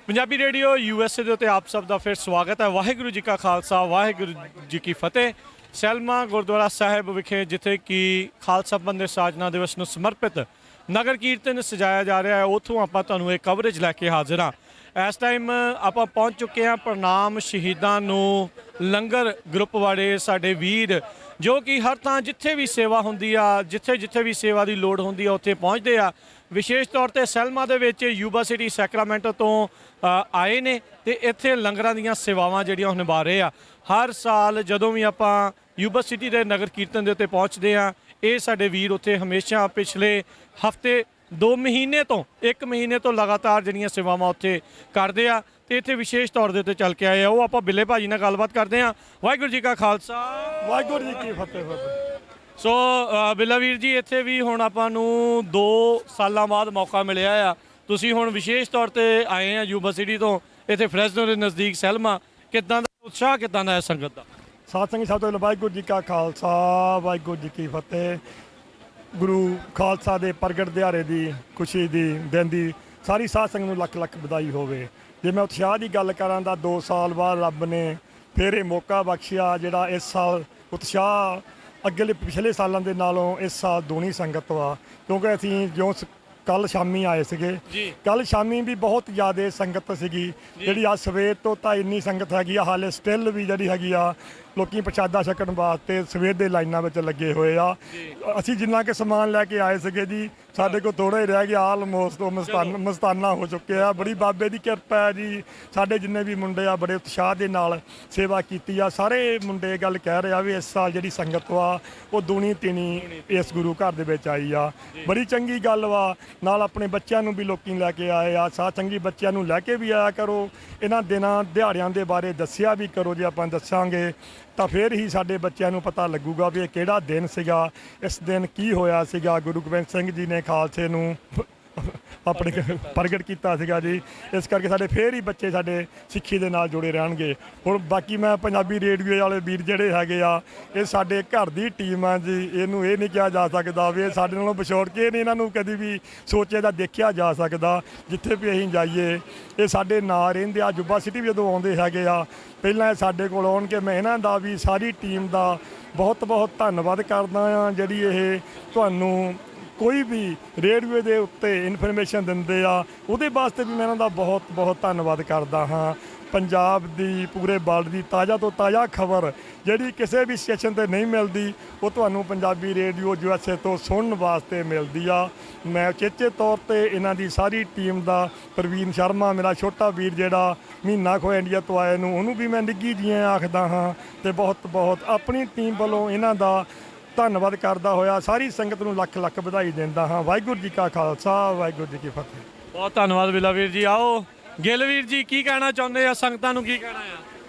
Punjabi radio USA ਦੇ ਉੱਤੇ ਆਪ ਸਭ ਦਾ ਫਿਰ ਸਵਾਗਤ ਹੈ। ਵਾਹਿਗੁਰੂ ਜੀ ਕਾ ਖਾਲਸਾ ਵਾਹਿਗੁਰੂ ਜੀ ਕੀ ਫਤਿਹ। ਸੈਲਮਾ ਗੁਰਦੁਆਰਾ ਸਾਹਿਬ ਵਿਖੇ ਜਿੱਥੇ ਕਿ ਖਾਲਸਾ ਪੰਥ ਦੇ ਸਾਜਨਾ ਦਿਵਸ ਨੂੰ ਸਮਰਪਿਤ ਨਗਰ ਕੀਰਤਨ ਸਜਾਇਆ ਜਾ ਰਿਹਾ ਹੈ, ਉੱਥੋਂ ਆਪਾਂ ਤੁਹਾਨੂੰ ਇਹ ਕਵਰੇਜ ਲੈ ਕੇ ਹਾਜ਼ਰ ਹਾਂ। ਇਸ ਟਾਈਮ ਆਪਾਂ ਪਹੁੰਚ ਚੁੱਕੇ ਹਾਂ ਪ੍ਰਣਾਮ ਸ਼ਹੀਦਾਂ ਨੂੰ ਲੰਗਰ ਗਰੁੱਪ ਵਾਲੇ ਸਾਡੇ ਵੀਰ ਜੋ ਕਿ ਹਰ ਥਾਂ ਜਿੱਥੇ ਵੀ ਸੇਵਾ ਹੁੰਦੀ ਆ, ਜਿੱਥੇ ਵੀ ਸੇਵਾ ਦੀ ਲੋੜ ਹੁੰਦੀ ਆ ਉੱਥੇ ਪਹੁੰਚਦੇ ਆ। ਵਿਸ਼ੇਸ਼ ਤੌਰ ਤੇ ਸੈਲਮਾ ਦੇ ਵਿੱਚ ਯੂਬਾ ਸਿਟੀ ਸੈਕਰਾਮੈਂਟੋ ਤੋਂ ਆਏ ਨੇ ਤੇ ਇੱਥੇ ਲੰਗਰਾਂ ਦੀਆਂ ਸੇਵਾਵਾਂ ਜਿਹੜੀਆਂ ਉਹ ਨਿਭਾ ਰਹੇ ਆ। ਹਰ ਸਾਲ ਜਦੋਂ ਵੀ ਆਪਾਂ ਯੂਬਾ ਸਿਟੀ ਦੇ ਨਗਰ ਕੀਰਤਨ ਦੇ ਉੱਤੇ ਪਹੁੰਚਦੇ ਆ, ਇਹ ਸਾਡੇ ਵੀਰ ਉੱਥੇ ਹਮੇਸ਼ਾ ਪਿਛਲੇ ਹਫਤੇ 2 ਮਹੀਨੇ ਤੋਂ 1 ਮਹੀਨੇ ਤੋਂ ਲਗਾਤਾਰ ਜਿਹੜੀਆਂ ਸੇਵਾਵਾਂ ਉੱਥੇ ਕਰਦੇ ਆ ਤੇ ਇੱਥੇ ਵਿਸ਼ੇਸ਼ ਤੌਰ ਦੇ ਉੱਤੇ ਚੱਲ ਕੇ ਆਏ ਆ। ਉਹ ਆਪਾਂ ਬਿੱਲੇ ਭਾਜੀ ਨਾਲ ਗੱਲਬਾਤ ਕਰਦੇ ਆ। ਵਾਹਿਗੁਰੂ ਜੀ ਕਾ ਖਾਲਸਾ ਵਾਹਿਗੁਰੂ ਜੀ ਕੀ ਫਤਿਹ। ਸੋ ਬਿੱਲਾ ਵੀਰ ਜੀ, ਇੱਥੇ ਵੀ ਹੁਣ ਆਪਾਂ ਨੂੰ 2 ਸਾਲਾਂ ਬਾਅਦ ਮੌਕਾ ਮਿਲਿਆ ਆ। ਤੁਸੀਂ ਹੁਣ ਵਿਸ਼ੇਸ਼ ਤੌਰ ਤੇ ਆਏ ਆ ਯੂਬਾ ਸਿਟੀ ਤੋਂ, ਇੱਥੇ ਫਰੈਸਨੋ ਦੇ ਨਜ਼ਦੀਕ ਸੈਲਮਾ। ਕਿੱਦਾਂ ਦਾ ਉਤਸ਼ਾਹ, ਕਿੱਦਾਂ ਦਾ ਹੈ ਸੰਗਤ ਦਾ? ਸਾਧ ਸੰਗਤ ਸਭ ਤੋਂ ਵਾਹਿਗੁਰੂ ਜੀ ਕਾ ਖਾਲਸਾ ਵਾਹਿਗੁਰੂ ਜੀ ਕੀ ਫਤਿਹ। ਗੁਰੂ ਖਾਲਸਾ ਦੇ ਪ੍ਰਗਟ ਦਿਹਾੜੇ ਦੀ ਖੁਸ਼ੀ ਦੀ ਦਿਨ ਦੀ ਸਾਰੀ ਸਾਧ ਸੰਗਤ ਨੂੰ ਲੱਖ ਲੱਖ ਵਧਾਈ ਹੋਵੇ। ਜੇ ਮੈਂ ਉਤਸ਼ਾਹ ਦੀ ਗੱਲ ਕਰਾਂ ਤਾਂ 2 ਸਾਲ ਬਾਅਦ ਰੱਬ ਨੇ ਫਿਰ ਇਹ ਮੌਕਾ ਬਖਸ਼ਿਆ, ਜਿਹੜਾ ਇਸ ਸਾਲ ਉਤਸ਼ਾਹ ਅੱਗੇ ਪਿਛਲੇ ਸਾਲਾਂ ਦੇ ਨਾਲੋਂ ਇਸ ਸਾਲ ਦੂਣੀ ਸੰਗਤ ਵਾ। ਕਿਉਂਕਿ ਅਸੀਂ ਜਿਉਂ ਕੱਲ ਸ਼ਾਮੀ ਆਏ ਸੀਗੇ, ਕੱਲ ਸ਼ਾਮੀ ਵੀ ਬਹੁਤ ਜ਼ਿਆਦਾ ਸੰਗਤ ਸੀਗੀ। ਜਿਹੜੀ ਆ ਸਵੇਰ ਤੋਂ ਤਾਂ ਇੰਨੀ ਸੰਗਤ ਹੈਗੀ ਆ, ਹਾਲੇ ਸਟਿਲ ਵੀ ਜਿਹੜੀ ਹੈਗੀ ਆ ਲੋਕੀ ਪ੍ਰਸ਼ਾਦਾ ਛਕਣ ਵਾਸਤੇ ਸਵੇਰ ਦੇ ਲਾਈਨਾਂ ਵਿੱਚ ਲੱਗੇ ਹੋਏ ਆ। ਅਸੀਂ ਜਿੰਨਾ ਕਿ ਸਮਾਨ ਲੈ ਕੇ ਆਏ ਸੀਗੇ ਜੀ, ਸਾਡੇ ਕੋਲ ਥੋੜਾ ਹੀ ਰਹਿ ਗਿਆ। ਆਲਮੋਸਟ ਮਸਤਾਨਾ ਹੋ ਚੁੱਕੇ ਆ। ਬੜੀ ਬਾਬੇ ਦੀ ਕਿਰਪਾ ਹੈ ਜੀ। ਸਾਡੇ ਜਿੰਨੇ ਵੀ ਮੁੰਡੇ ਆ ਬੜੇ ਉਤਸ਼ਾਹ ਦੇ ਨਾਲ ਸੇਵਾ ਕੀਤੀ ਆ। ਸਾਰੇ ਮੁੰਡੇ ਗੱਲ ਕਹਿ ਰਹੇ ਆ ਵੀ ਇਸ ਸਾਲ ਜਿਹੜੀ ਸੰਗਤ ਵਾ ਉਹ ਦੂਣੀ ਤਿਣੀ ਇਸ ਗੁਰੂ ਘਰ ਦੇ ਵਿੱਚ ਆਈ ਆ। ਬੜੀ ਚੰਗੀ ਗੱਲ ਵਾ। ਨਾਲ ਆਪਣੇ ਬੱਚਿਆਂ ਨੂੰ ਵੀ ਲੋਕੀ ਲੈ ਕੇ ਆਏ ਆ। ਸਾਥ ਚੰਗੀ ਬੱਚਿਆਂ ਨੂੰ ਲੈ ਕੇ ਵੀ ਆਇਆ ਕਰੋ। ਇਹਨਾਂ ਦਿਨਾਂ ਦਿਹਾੜਿਆਂ ਦੇ ਬਾਰੇ ਦੱਸਿਆ ਵੀ ਕਰੋ। ਜੇ ਆਪਾਂ ਦੱਸਾਂਗੇ ਤਾਂ ਫਿਰ ਹੀ ਸਾਡੇ ਬੱਚਿਆਂ ਨੂੰ ਪਤਾ ਲੱਗੂਗਾ ਵੀ ਇਹ ਕਿਹੜਾ ਦਿਨ ਸੀਗਾ, ਇਸ ਦਿਨ ਕੀ ਹੋਇਆ ਸੀਗਾ। ਗੁਰੂ ਗੋਬਿੰਦ ਸਿੰਘ ਜੀ ਨੇ ਖਾਲਸੇ ਨੂੰ ਆਪਣੇ ਪ੍ਰਗਟ ਕੀਤਾ ਸੀਗਾ ਜੀ। ਇਸ ਕਰਕੇ ਸਾਡੇ ਫਿਰ ਹੀ ਬੱਚੇ ਸਾਡੇ ਸਿੱਖੀ ਦੇ ਨਾਲ ਜੁੜੇ ਰਹਿਣਗੇ। ਹੁਣ ਬਾਕੀ ਮੈਂ ਪੰਜਾਬੀ ਰੇਡੀਓ ਵਾਲੇ ਵੀਰ ਜਿਹੜੇ ਹੈਗੇ ਆ, ਇਹ ਸਾਡੇ ਘਰ ਦੀ ਟੀਮ ਆ ਜੀ। ਇਹਨੂੰ ਇਹ ਨਹੀਂ ਕਿਹਾ ਜਾ ਸਕਦਾ ਵੀ ਇਹ ਸਾਡੇ ਨਾਲੋਂ ਵਿਛੋੜ ਕੇ ਨਹੀਂ, ਇਹਨਾਂ ਨੂੰ ਕਦੀ ਵੀ ਸੋਚੇ ਦਾ ਦੇਖਿਆ ਜਾ ਸਕਦਾ। ਜਿੱਥੇ ਵੀ ਅਸੀਂ ਜਾਈਏ ਇਹ ਸਾਡੇ ਨਾਲ ਰਹਿੰਦੇ ਆ। ਯੂਬਾ ਸਿਟੀ ਵੀ ਜਦੋਂ ਆਉਂਦੇ ਹੈਗੇ ਆ ਪਹਿਲਾਂ ਇਹ ਸਾਡੇ ਕੋਲ ਆਉਣ ਕੇ ਮੈਂ ਇਹਨਾਂ ਦਾ ਵੀ ਸਾਰੀ ਟੀਮ ਦਾ ਬਹੁਤ ਬਹੁਤ ਧੰਨਵਾਦ ਕਰਦਾ ਹਾਂ। ਜਿਹੜੀ ਇਹ ਤੁਹਾਨੂੰ ਕੋਈ ਵੀ ਰੇਡੀਓ ਦੇ ਉੱਤੇ ਇਨਫੋਰਮੇਸ਼ਨ ਦਿੰਦੇ ਆ, ਉਹਦੇ ਵਾਸਤੇ ਵੀ ਮੈਂ ਇਹਨਾਂ ਦਾ ਬਹੁਤ ਬਹੁਤ ਧੰਨਵਾਦ ਕਰਦਾ ਹਾਂ। ਪੰਜਾਬ ਦੀ ਪੂਰੇ ਵਰਲਡ ਦੀ ਤਾਜ਼ਾ ਤੋਂ ਤਾਜ਼ਾ ਖਬਰ ਜਿਹੜੀ ਕਿਸੇ ਵੀ ਸਟੇਸ਼ਨ 'ਤੇ ਨਹੀਂ ਮਿਲਦੀ, ਉਹ ਤੁਹਾਨੂੰ ਪੰਜਾਬੀ ਰੇਡੀਓ USA ਤੋਂ ਸੁਣਨ ਵਾਸਤੇ ਮਿਲਦੀ ਆ। ਮੈਂ ਉਚੇਚੇ ਤੌਰ 'ਤੇ ਇਹਨਾਂ ਦੀ ਸਾਰੀ ਟੀਮ ਦਾ, ਪ੍ਰਵੀਨ ਸ਼ਰਮਾ ਮੇਰਾ ਛੋਟਾ ਵੀਰ ਜਿਹੜਾ ਮਹੀਨਾ ਖੋ ਇੰਡੀਆ ਤੋਂ ਆਏ ਨੂੰ, ਉਹਨੂੰ ਵੀ ਮੈਂ ਨਿੱਘੀ ਜੀਆਂ ਆਖਦਾ ਹਾਂ ਤੇ ਬਹੁਤ ਬਹੁਤ ਆਪਣੀ ਟੀਮ ਵੱਲੋਂ ਇਹਨਾਂ ਦਾ ਧੰਨਵਾਦ ਕਰਦਾ ਹੋਇਆ ਸਾਰੀ ਸੰਗਤ ਨੂੰ ਲੱਖ ਲੱਖ ਵਧਾਈ ਦਿੰਦਾ ਹਾਂ। ਵਾਹਿਗੁਰੂ ਜੀ ਕਾ ਖਾਲਸਾ ਵਾਹਿਗੁਰੂ ਜੀ ਕੀ ਫਤਿਹ। ਬਹੁਤ ਧੰਨਵਾਦ ਬਿੱਲਾ ਵੀਰ ਜੀ। ਆਓ ਗਿੱਲ ਵੀਰ ਜੀ, ਕੀ ਕਹਿਣਾ ਚਾਹੁੰਦੇ ਆ? ਸੰਗਤਾਂ ਨੂੰ ਕੀ ਕਹਿਣਾ ਆ?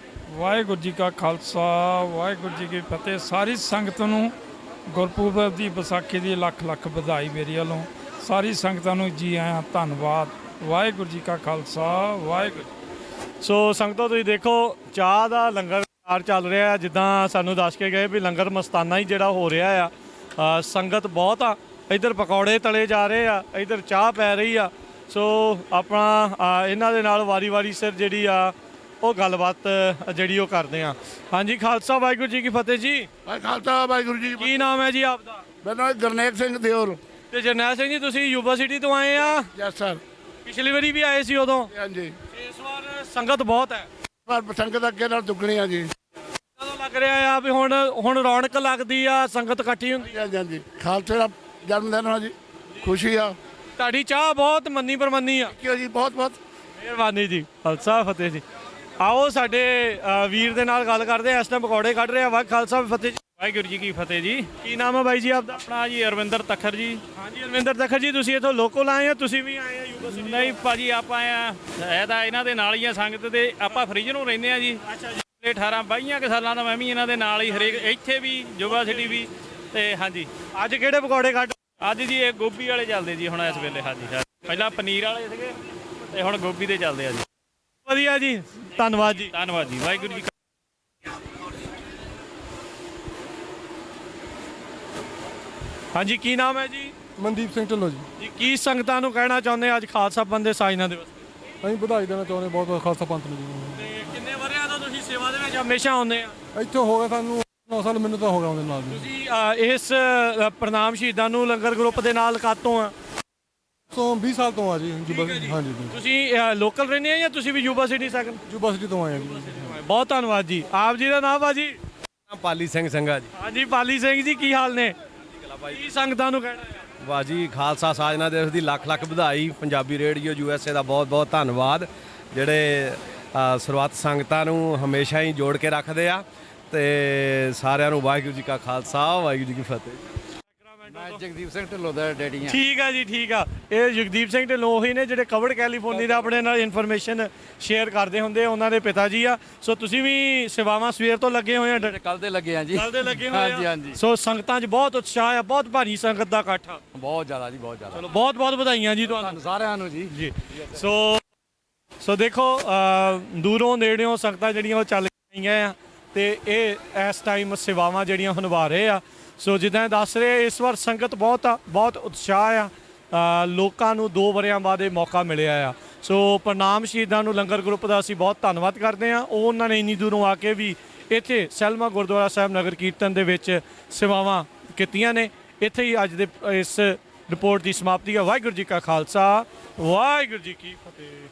ਵਾਹਿਗੁਰੂ ਜੀ ਕਾ ਖਾਲਸਾ ਵਾਹਿਗੁਰੂ ਜੀ ਕੀ ਫਤਿਹ। ਸਾਰੀ ਸੰਗਤ ਨੂੰ ਗੁਰਪੁਰਬ ਦੀ ਵਿਸਾਖੀ ਦੀ ਲੱਖ ਲੱਖ ਵਧਾਈ ਮੇਰੀ ਵੱਲੋਂ। ਸਾਰੀ ਸੰਗਤਾਂ ਨੂੰ ਜੀ ਆਇਆਂ, ਧੰਨਵਾਦ। ਵਾਹਿਗੁਰੂ ਜੀ ਕਾ ਖਾਲਸਾ ਵਾਹਿਗੁਰੂ। ਸੋ ਸੰਗਤੋ ਤੁਸੀਂ ਦੇਖੋ, ਚਾਹ ਦਾ ਲੰਗਰ ਚੱਲ ਰਿਹਾ। ਜਿੱਦਾਂ ਸਾਨੂੰ ਦੱਸ ਕੇ ਗਏ ਵੀ ਲੰਗਰ ਮਸਤਾਨਾ ਹੀ ਜਿਹੜਾ ਹੋ ਰਿਹਾ ਆ। ਸੰਗਤ ਬਹੁਤ ਆ। ਇੱਧਰ ਪਕੌੜੇ ਤਲੇ ਜਾ ਰਹੇ ਆ, ਇੱਧਰ ਚਾਹ ਪੈ ਰਹੀ ਆ। ਸੋ ਆਪਣਾ ਇਹਨਾਂ ਦੇ ਨਾਲ ਵਾਰੀ ਸਿਰ ਜਿਹੜੀ ਆ ਉਹ ਗੱਲਬਾਤ ਜਿਹੜੀ ਉਹ ਕਰਦੇ ਆ। ਹਾਂਜੀ, ਖਾਲਸਾ ਵਾਹਿਗੁਰੂ ਜੀ ਕੀ ਫਤਿਹ ਜੀ। ਖਾਲਸਾ ਵਾਹਿਗੁਰੂ ਜੀ। ਕੀ ਨਾਮ ਹੈ ਜੀ ਆਪਦਾ? ਮੇਰਾ ਨਾਮ ਗਰਨੈਲ ਸਿੰਘ ਦਿਓਲ। ਤੇ ਜਰਨੈਲ ਸਿੰਘ ਜੀ, ਤੁਸੀਂ ਯੂਬਾ ਸਿਟੀ ਤੋਂ ਆਏ ਆ? Yes sir. ਪਿਛਲੀ ਵਾਰੀ ਵੀ ਆਏ ਸੀ ਉਦੋਂ? ਹਾਂਜੀ। ਇਸ ਵਾਰ ਸੰਗਤ ਬਹੁਤ ਹੈ ਪਰ ਸੰਗਤ ਅੱਗੇ ਨਾਲ ਦੁੱਗਣੀ ਆ ਜੀ। ਕਦੋਂ ਲੱਗ ਰਿਹਾ ਆ ਵੀ ਹੁਣ ਰੌਣਕ ਲੱਗਦੀ ਆ, ਸੰਗਤ ਇਕੱਠੀ ਹੁੰਦੀ ਆ? ਹਾਂਜੀ ਹਾਂਜੀ। ਖਾਲਸੇ ਦਾ ਜਨਮ ਦਿਨ ਆ ਜੀ, ਖੁਸ਼ੀ ਆ। ਤੁਹਾਡੀ ਚਾਹ ਬਹੁਤ ਮੰਨੀ ਪ੍ਰਮੰਨੀ ਆ। ਕਿਉਂ ਜੀ, ਬਹੁਤ ਬਹੁਤ ਮਿਹਰਬਾਨੀ ਜੀ। ਖਾਲਸਾ ਫਤਿਹ ਜੀ। ਆਓ ਸਾਡੇ ਵੀਰ ਦੇ ਨਾਲ ਗੱਲ ਕਰਦੇ ਆ। ਇਸ ਟਾਈਮ ਪਕੌੜੇ ਕੱਢ ਰਹੇ ਆ। ਵਾਹ ਖਾਲਸਾ ਫਤਿਹ ਜੀ। ਵਾਹਿਗੁਰੂ ਜੀ ਕੀ ਫਤਿਹ ਜੀ। ਕੀ ਨਾਮ ਹੈ ਬਾਈ ਜੀ ਆਪਦਾ? ਆਪਣਾ ਜੀ ਅਰਵਿੰਦਰ ਤਖਰ ਜੀ। ਹਾਂਜੀ, ਅਰਵਿੰਦਰ ਤਖਰ ਜੀ, ਤੁਸੀਂ ਇੱਥੋਂ ਲੋਕਲ ਆਏ ਆ? ਤੁਸੀਂ ਵੀ ਆਏ ਆ ਯੂਬਾ ਸਿਟੀ? ਨਹੀਂ ਭਾਜੀ, ਆਪਾਂ ਇਹ ਤਾਂ ਇਹਨਾਂ ਦੇ ਨਾਲ ਹੀ ਆ ਸੰਗਤ ਦੇ। ਆਪਾਂ ਫਰਿੱਜ ਨੂੰ ਰਹਿੰਦੇ ਆ ਜੀ। ਅੱਛਾ ਜੀ। 18-22 ਕੁ ਸਾਲਾਂ ਦਾ ਮੈਂ ਵੀ ਇਹਨਾਂ ਦੇ ਨਾਲ ਹੀ, ਹਰੇਕ ਇੱਥੇ ਵੀ ਯੂਬਾ ਸਿਟੀ ਵੀ। ਤੇ ਹਾਂਜੀ, ਅੱਜ ਕਿਹੜੇ ਪਕੌੜੇ ਕੱਢ? ਅੱਜ ਜੀ ਇਹ ਗੋਭੀ ਵਾਲੇ ਚੱਲਦੇ ਜੀ ਹੁਣ ਇਸ ਵੇਲੇ। ਹਾਂਜੀ, ਪਹਿਲਾਂ ਪਨੀਰ ਵਾਲੇ ਸੀਗੇ ਤੇ ਹੁਣ ਗੋਭੀ ਦੇ ਚੱਲਦੇ ਆ ਜੀ। ਵਧੀਆ ਜੀ, ਧੰਨਵਾਦ ਜੀ। ਧੰਨਵਾਦ ਜੀ। ਵਾਹਿਗੁਰੂ ਜੀ। ਹਾਂਜੀ, ਕੀ ਨਾਮ ਹੈ ਜੀ? ਮਨਦੀਪ ਸਿੰਘ ਢਿੱਲੋਂ ਜੀ। ਜੀ, ਕੀ ਸੰਗਤਾਂ ਨੂੰ ਕਹਿਣਾ ਚਾਹੁੰਦੇ ਅੱਜ ਖਾਲਸਾ ਪੰਥ ਦੇ ਸਾਜਨਾ ਦਿਵਸ? ਅਸੀਂ ਵਧਾਈ ਦੇਣਾ ਚਾਹੁੰਦੇ ਬਹੁਤ ਬਹੁਤ ਖਾਲਸਾ ਪੰਥ ਨੂੰ ਜੀ। ਤੇ ਕਿੰਨੇ ਵਰਿਆਂ ਤੋਂ ਤੁਸੀਂ ਸੇਵਾ ਦੇ ਵਿੱਚ ਹਮੇਸ਼ਾ ਆਉਂਦੇ ਆ? ਇੱਥੇ ਹੋ ਗਿਆ ਸਾਨੂੰ 9 ਸਾਲ, ਮੈਨੂੰ ਤਾਂ ਹੋ ਗਿਆ ਉਹਦੇ ਨਾਲ ਜੀ। ਤੁਸੀਂ ਇਸ ਪ੍ਰਣਾਮ ਸ਼ਹੀਦਾਂ ਨੂੰ ਲੰਗਰ ਗਰੁੱਪ ਦੇ ਨਾਲ ਕਾਤੋਂ ਆ? ਸੋ 20 ਸਾਲ ਤੋਂ ਆ ਜੀ ਹਾਂਜੀ ਜੀ। ਤੁਸੀਂ ਲੋਕਲ ਰਹਿੰਦੇ ਆ ਜਾਂ ਤੁਸੀਂ ਵੀ ਯੂਬਾ ਸਿਟੀ ਸੈਕੰਡ? ਯੂਨੀਵਰਸਿਟੀ ਤੋਂ ਆਏ ਆ ਜੀ। ਬਹੁਤ ਧੰਨਵਾਦ ਜੀ। ਆਪ ਜੀ ਦਾ ਨਾਮ ਬਾਜੀ? ਪਾਲੀ ਸਿੰਘ ਸੰਘਾ ਜੀ। ਹਾਂਜੀ ਪਾਲੀ ਸਿੰਘ ਜੀ, ਕੀ ਹਾਲ ਨੇ? ਕੀ ਸੰਗਤਾਂ ਨੂੰ ਕਹਿਣਾ ਹੈ? ਬਾਜੀ ਖਾਲਸਾ ਸਾਜਨਾ ਦਿਵਸ ਦੀ ਲੱਖ ਲੱਖ ਵਧਾਈ। ਪੰਜਾਬੀ ਰੇਡੀਓ USA ਦਾ ਬਹੁਤ ਬਹੁਤ ਧੰਨਵਾਦ, ਜਿਹੜੇ ਸਰਬੱਤ ਸੰਗਤਾਂ ਨੂੰ ਹਮੇਸ਼ਾ ਹੀ ਜੋੜ ਕੇ ਰੱਖਦੇ ਆ। ਤੇ ਸਾਰਿਆਂ ਨੂੰ ਵਾਹਿਗੁਰੂ ਜੀ ਕਾ ਖਾਲਸਾ, ਵਾਹਿਗੁਰੂ ਜੀ ਕੀ ਫਤਿਹ। ਮੈਂ ਜਗਦੀਪ ਸਿੰਘ ਢਿੱਲੋਂ ਦਾ ਡੈਡੀ ਆ। ਠੀਕ ਆ ਜੀ, ਠੀਕ ਆ। ਇਹ ਜਗਦੀਪ ਸਿੰਘ ਢਿੱਲੋਂ ਉਹੀ ਨੇ ਜਿਹੜੇ ਕਵਰਡ ਕੈਲੀਫੋਰਨੀਆ ਦਾ ਆਪਣੇ ਨਾਲ ਇਨਫੋਰਮੇਸ਼ਨ ਸ਼ੇਅਰ ਕਰਦੇ ਹੁੰਦੇ, ਉਹਨਾਂ ਦੇ ਪਿਤਾ ਜੀ ਆ। ਸੋ ਤੁਸੀਂ ਵੀ ਸੇਵਾਵਾਂ ਸਵੇਰ ਤੋਂ ਲੱਗੇ ਹੋਏ ਆ? ਕੱਲ ਦੇ ਲੱਗੇ ਆ ਜੀ। ਕੱਲ ਦੇ ਲੱਗੇ ਹੋਏ ਹਾਂਜੀ ਆ। ਹਾਂਜੀ, ਸੋ ਸੰਗਤਾਂ 'ਚ ਬਹੁਤ ਉਤਸ਼ਾਹ ਆ, ਬਹੁਤ ਭਾਰੀ ਸੰਗਤ ਦਾ ਇਕੱਠ ਆ। ਬਹੁਤ ਜ਼ਿਆਦਾ ਜੀ, ਬਹੁਤ ਜ਼ਿਆਦਾ। ਚਲੋ ਬਹੁਤ ਬਹੁਤ ਵਧਾਈਆਂ ਜੀ ਤੁਹਾਨੂੰ ਤੁਹਾਨੂੰ ਸਾਰਿਆਂ ਨੂੰ ਜੀ। ਜੀ। ਸੋ ਦੇਖੋ ਦੂਰੋਂ ਨੇੜਿਓਂ ਸੰਗਤਾਂ ਜਿਹੜੀਆਂ ਉਹ ਚੱਲ ਗਈਆਂ ਆ ਤੇ ਇਹ ਇਸ ਟਾਈਮ ਸੇਵਾਵਾਂ ਜਿਹੜੀਆਂ ਉਹ ਨਿਭਾ ਰਹੇ ਆ। ਸੋ ਜਿੱਦਾਂ ਦੱਸ ਰਹੇ ਇਸ ਵਾਰ ਸੰਗਤ ਬਹੁਤ ਆ, ਬਹੁਤ ਉਤਸ਼ਾਹ ਆ। ਲੋਕਾਂ ਨੂੰ 2 ਵਰਿਆਂ ਬਾਅਦ ਇਹ ਮੌਕਾ ਮਿਲਿਆ ਆ। ਸੋ ਪ੍ਰਣਾਮ ਸ਼ਹੀਦਾਂ ਨੂੰ ਲੰਗਰ ਗਰੁੱਪ ਦਾ ਅਸੀਂ ਬਹੁਤ ਧੰਨਵਾਦ ਕਰਦੇ ਹਾਂ। ਉਹਨਾਂ ਨੇ ਇੰਨੀ ਦੂਰੋਂ ਆ ਕੇ ਵੀ ਇੱਥੇ ਸੈਲਮਾ ਗੁਰਦੁਆਰਾ ਸਾਹਿਬ ਨਗਰ ਕੀਰਤਨ ਦੇ ਵਿੱਚ ਸੇਵਾਵਾਂ ਕੀਤੀਆਂ ਨੇ। ਇੱਥੇ ਹੀ ਅੱਜ ਦੇ ਇਸ ਰਿਪੋਰਟ ਦੀ ਸਮਾਪਤੀ ਹੈ। ਵਾਹਿਗੁਰੂ ਜੀ ਕਾ ਖਾਲਸਾ, ਵਾਹਿਗੁਰੂ ਜੀ ਕੀ ਫਤਿਹ।